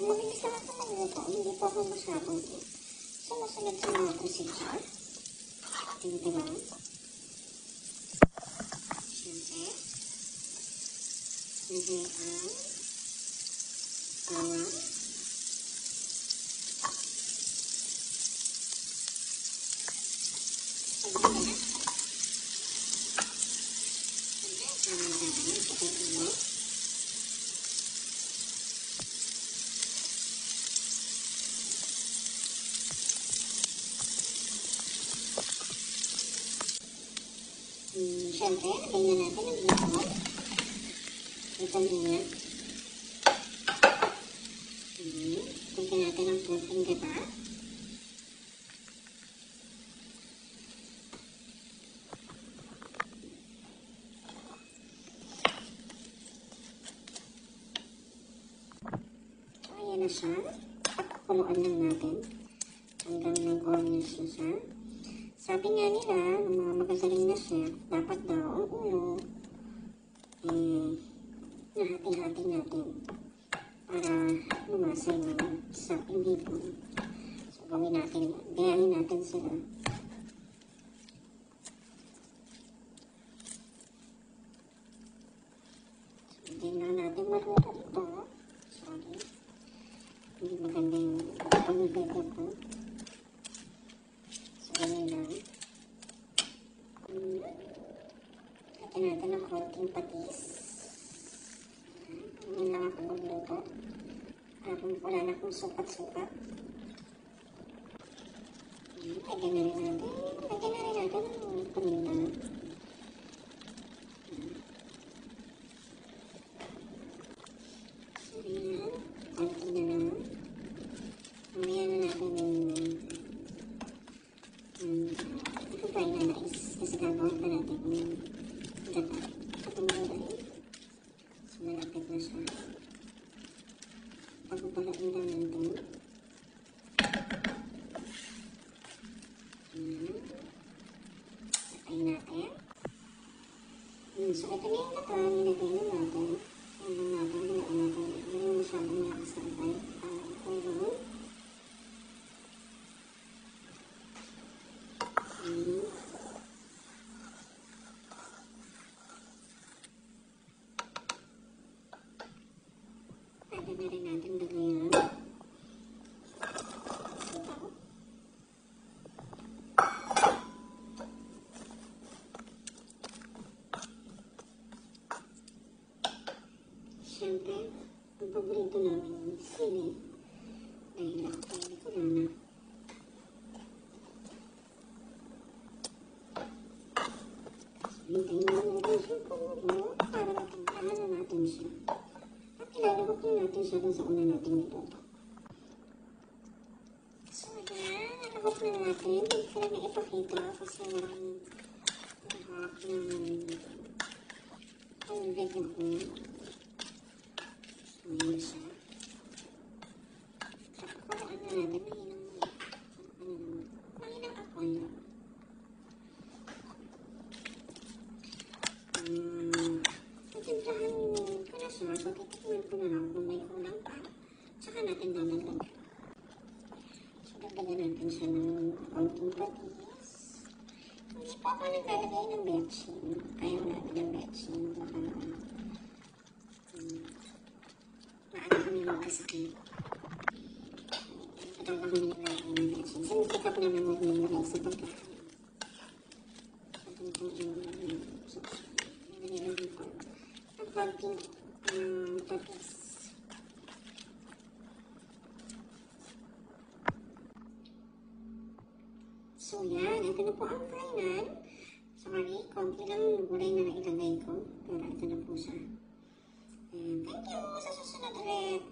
Mabilis lang ako magluto. Hindi po ako masyadong sumusunod sa mga procedure. Diba? Siyempre, lagay ang bawang. Siyempre, lagyan na natin ang bacon. Ito muna. Lagyan natin ang kunting gata. So, ayan na siya. Pakuluan lang natin. Hanggang nag-onions na siya. Sabi nga nila, ng mga magagaling na chef, dapat daw ang ulo nahati-hati natin para lumasa sa bacon. So, gawin natin, gayahin natin sila. So, hindi lang natin maruta ito. Sorry. Hindi maganda yung pag-video ko. Ganyan lang. Lagyan natin ng konting patis. Ganyan lang ako magluto. Wala na akong sukat-sukat. Lagyan na rin natin. Lagyan na rin natin ang paminta. Ayan. Konti na lang. Mamaya na natin ito pa yung nais kasi gagawin pa natin yung gata. Itong gulay. So, malapit na siya. Pagpapalain lang natin. Patayin natin. So, ito na yung gata. Nilagay na natin. Ano natin, nilagay natin. Hindi yung masyadong nakasabay. Pero, pwede na rin natin lagayan. Siyempre, ang paborito namin yung sili. Dahil ako pwede ko na. Hintayin na natin siya kumulo para matangkahan na natin siya. At ilalagok din natin siya dun sa una natin niluto. So, ayan. Nalagok na natin. Hindi ko lang ipakita kasi walang nahak ng video ko. So, ayan siya. Pakulaan na natin. Mahinang apoy. Timplahan ko na siya. So, titikman ko na lang kung may kulang pa. Tsaka natin dalagan. So, dagdagan natin siya ng konting patis. Hindi pa ako naglalagay ng betchin. Ayaw natin ng betchin. Baka maano kami magkasakit. Ito lang kami naglalagay ng betchin. Sinisikap naman mag-memory sa pagkain. Konting patis. So yan, ito na po ang final. Sorry, konti lang yung gulay na nailagay ko. Pero ito na po siya. And thank you sa susunod ulit.